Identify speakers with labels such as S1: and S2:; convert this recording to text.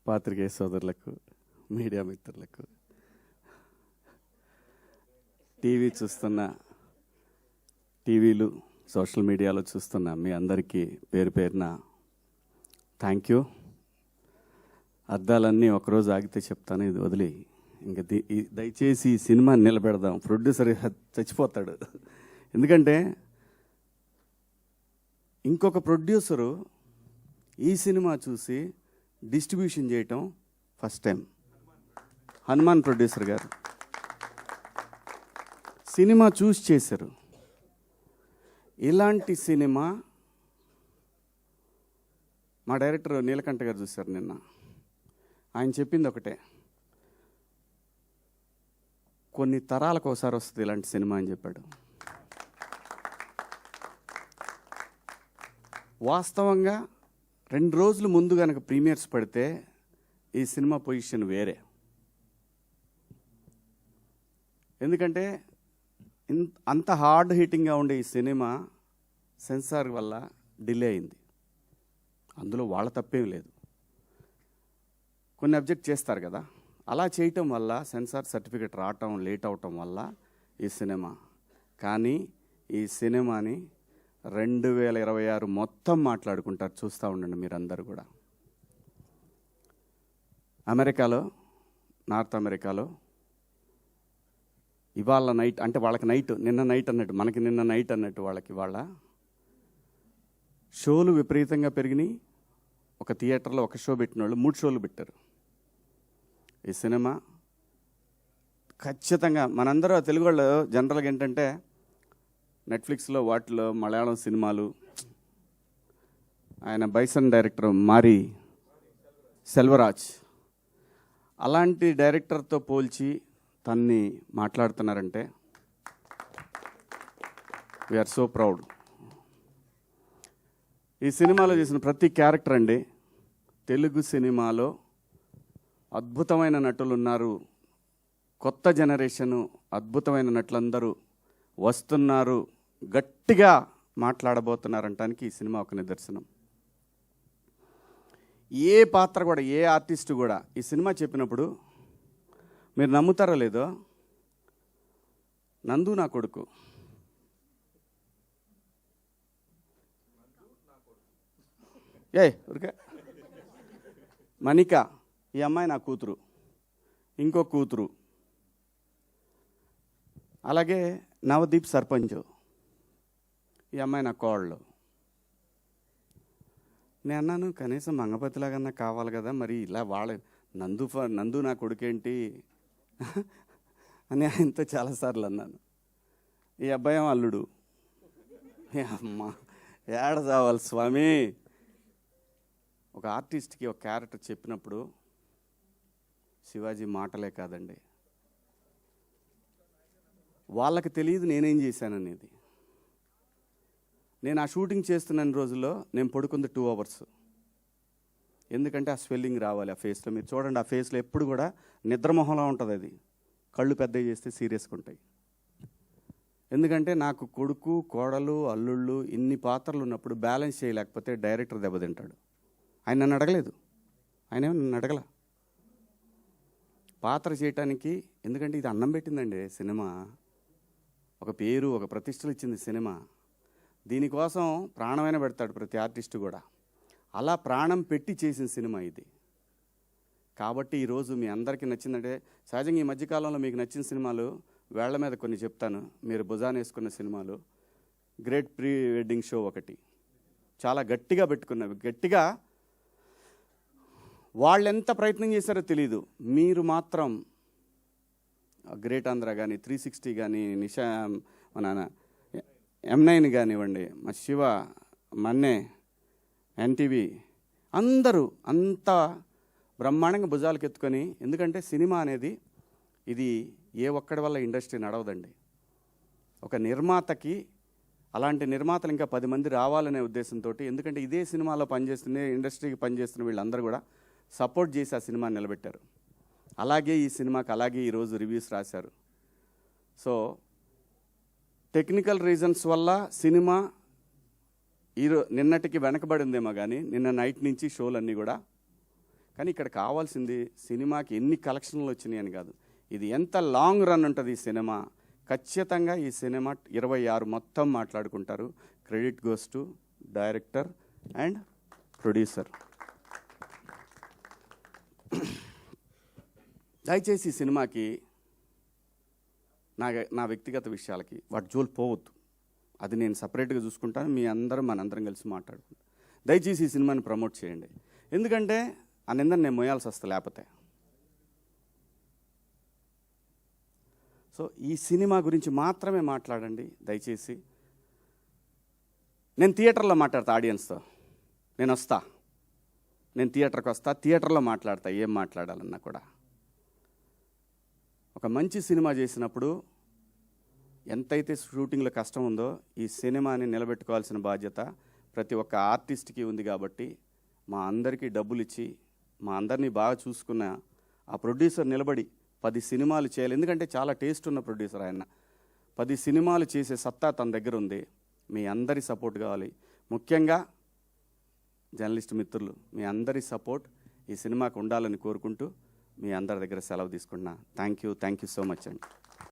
S1: పాత్రికేయ సోదరులకు, మీడియా మిత్రులకు, టీవీ చూస్తున్న, టీవీలు సోషల్ మీడియాలో చూస్తున్న మీ అందరికీ పేరు పేరున థ్యాంక్ యూ. అద్దాలన్నీ ఒకరోజు ఆగితే చెప్తాను, ఇది వదిలి ఇంకా దయచేసి ఈ సినిమా నిలబెడదాం. ప్రొడ్యూసర్ చచ్చిపోతాడు. ఎందుకంటే ఇంకొక ప్రొడ్యూసరు ఈ సినిమా చూసి డిస్ట్రిబ్యూషన్ చేయటం ఫస్ట్ టైం. హనుమాన్ ప్రొడ్యూసర్ గారు సినిమా చూసి చేశారు. ఇలాంటి సినిమా మా డైరెక్టర్ నీలకంఠ గారు చూశారు నిన్న. ఆయన చెప్పింది ఒకటే, కొన్ని తరాలకు ఒకసారి వస్తుంది ఇలాంటి సినిమా అని చెప్పాడు. వాస్తవంగా 2 రోజులు ముందు కనుక ప్రీమియర్స్ పడితే ఈ సినిమా పొజిషన్ వేరే. ఎందుకంటే అంత హార్డ్ హిట్టింగ్గా ఉండే ఈ సినిమా సెన్సార్ వల్ల డిలే అయింది. అందులో వాళ్ళ తప్పేం లేదు, కొన్ని అబ్జెక్ట్ చేస్తారు కదా. అలా చేయటం వల్ల సెన్సార్ సర్టిఫికెట్ రావటం లేట్ అవటం వల్ల ఈ సినిమా. కానీ ఈ సినిమాని 2026 మొత్తం మాట్లాడుకుంటారు. చూస్తూ ఉండండి మీరందరూ కూడా. అమెరికాలో, నార్త్ అమెరికాలో ఇవాళ నైట్, అంటే వాళ్ళకి నైట్, నిన్న నైట్ అన్నట్టు, మనకి నిన్న నైట్ అన్నట్టు వాళ్ళకి ఇవాళ షోలు విపరీతంగా పెరిగినాయి. ఒక థియేటర్లో ఒక షో పెట్టిన వాళ్ళు 3 షోలు పెట్టారు. ఈ సినిమా ఖచ్చితంగా మనందరూ తెలుగు వాళ్ళు జనరల్గా ఏంటంటే నెట్ఫ్లిక్స్లో వాటిలో మలయాళం సినిమాలు, ఆయన బైసన్ డైరెక్టర్ మారి సెల్వరాజ్ అలాంటి డైరెక్టర్తో పోల్చి తన్ని మాట్లాడుతున్నారంటే వీఆర్ సో ప్రౌడ్. ఈ సినిమాలో చేసిన ప్రతి క్యారెక్టర్ అండి, తెలుగు సినిమాలో అద్భుతమైన నటులు ఉన్నారు. కొత్త జనరేషను అద్భుతమైన నటులందరూ వస్తున్నారు, గట్టిగా మాట్లాడబోతున్నారంటానికి ఈ సినిమా ఒక నిదర్శనం. ఏ పాత్ర కూడా, ఏ ఆర్టిస్టు కూడా ఈ సినిమా చెప్పినప్పుడు మీరు నమ్ముతారో లేదో, నందు నా కొడుకు, ఊరికే మణిక ఈ అమ్మాయి నా కూతురు, ఇంకో కూతురు, అలాగే నవదీప్ సర్పంచ్ ఈ అమ్మాయి నా కోళ్ళు. నేను అన్నాను కనీసం మంగపతిలాగన్నా కావాలి కదా, మరి ఇలా వాళ్ళ నందు నా కొడుకేంటి అని ఆయనతో చాలాసార్లు అన్నాను. ఈ అబ్బాయి అల్లుడు. అమ్మ ఏడ చావాలి స్వామి. ఒక ఆర్టిస్ట్కి ఒక క్యారెక్టర్ చెప్పినప్పుడు శివాజీ మాటలే కాదండి, వాళ్ళకి తెలియదు నేనేం చేశాననేది. నేను ఆ షూటింగ్ చేస్తున్న రోజుల్లో నేను పడుకుంది 2 అవర్స్. ఎందుకంటే ఆ స్వెల్లింగ్ రావాలి ఆ ఫేస్లో. మీరు చూడండి, ఆ ఫేస్లో ఎప్పుడు కూడా నిద్రమొహంలా ఉంటుంది. అది కళ్ళు పెద్దవి చేస్తే సీరియస్గా ఉంటాయి. ఎందుకంటే నాకు కొడుకు, కోడలు, అల్లుళ్ళు ఇన్ని పాత్రలు ఉన్నప్పుడు బ్యాలెన్స్ చేయలేకపోతే డైరెక్టర్ దెబ్బతింటాడు. ఆయన నన్ను అడగలేదు, ఆయన నన్ను అడగల పాత్ర చేయటానికి. ఎందుకంటే ఇది అన్నం పెట్టిందండి సినిమా, ఒక పేరు, ఒక ప్రతిష్టలు ఇచ్చింది సినిమా. దీనికోసం ప్రాణమైన పెడతాడు ప్రతి ఆర్టిస్టు కూడా. అలా ప్రాణం పెట్టి చేసిన సినిమా ఇది. కాబట్టి ఈరోజు మీ అందరికీ నచ్చిందంటే, సహజంగా ఈ మధ్యకాలంలో మీకు నచ్చిన సినిమాలు వేళ్ల మీద కొన్ని చెప్తాను. మీరు భుజాన వేసుకున్న సినిమాలు, గ్రేట్ ప్రీ వెడ్డింగ్ షో ఒకటి చాలా గట్టిగా పెట్టుకున్నవి. గట్టిగా వాళ్ళు ఎంత ప్రయత్నం చేశారో తెలీదు. మీరు మాత్రం గ్రేట్ ఆంధ్ర కానీ, 360 కానీ, నిషా, మన M9 కానివ్వండి, మా శివ, మన్నే, ఎన్టీవీ అందరూ అంత బ్రహ్మాండంగా భుజాలకు ఎత్తుకొని. ఎందుకంటే సినిమా అనేది ఇది ఏ ఒక్కడి వల్ల ఇండస్ట్రీ నడవదండి. ఒక నిర్మాతకి, అలాంటి నిర్మాతలు ఇంకా 10 మంది రావాలనే ఉద్దేశంతో, ఎందుకంటే ఇదే సినిమాలో పనిచేస్తున్న, ఇండస్ట్రీకి పనిచేస్తున్న వీళ్ళందరూ కూడా సపోర్ట్ చేసి ఆ సినిమాని నిలబెట్టారు. అలాగే ఈ సినిమాకి అలాగే ఈరోజు రివ్యూస్ రాశారు. సో టెక్నికల్ రీజన్స్ వల్ల సినిమా నిన్నటికి వెనకబడిందేమో కానీ, నిన్న నైట్ నుంచి షోలన్నీ కూడా కానీ ఇక్కడ కావాల్సింది సినిమాకి ఎన్ని కలెక్షన్లు వచ్చినాయి అని కాదు, ఇది ఎంత లాంగ్ రన్ ఉంటుంది ఈ సినిమా. ఖచ్చితంగా ఈ సినిమా 26 మొత్తం మాట్లాడుకుంటారు. Credit goes to director and producer. దయచేసి ఈ సినిమాకి నా వ్యక్తిగత విషయాలకి వాటి జోలు పోవద్దు. అది నేను సపరేట్గా చూసుకుంటాను. మీ అందరం మనందరం కలిసి మాట్లాడుకుంటాం. దయచేసి ఈ సినిమాని ప్రమోట్ చేయండి. ఎందుకంటే ఆ నిందని నేను మోయాల్సి వస్తా లేకపోతే. సో ఈ సినిమా గురించి మాత్రమే మాట్లాడండి దయచేసి. నేను థియేటర్లో మాట్లాడతా ఆడియన్స్తో. నేను థియేటర్కి వస్తా, థియేటర్లో మాట్లాడతా ఏం మాట్లాడాలన్నా కూడా. ఒక మంచి సినిమా చేసినప్పుడు ఎంతైతే షూటింగ్లో కష్టం ఉందో ఈ సినిమాని నిలబెట్టుకోవాల్సిన బాధ్యత ప్రతి ఒక్క ఆర్టిస్ట్కి ఉంది. కాబట్టి మా అందరికీ డబ్బులు ఇచ్చి మా అందరినీ బాగా చూసుకున్న ఆ ప్రొడ్యూసర్ నిలబడి 10 సినిమాలు చేయాలి. ఎందుకంటే చాలా టేస్ట్ ఉన్న ప్రొడ్యూసర్ ఆయన. 10 సినిమాలు చేసే సత్తా తన దగ్గర ఉంది. మీ అందరి సపోర్ట్ కావాలి. ముఖ్యంగా జర్నలిస్ట్ మిత్రులు మీ అందరి సపోర్ట్ ఈ సినిమాకు ఉండాలని కోరుకుంటూ మీ అందరి దగ్గర సెలవు తీసుకుంటున్నా. థ్యాంక్ యూ సో మచ్ అండి.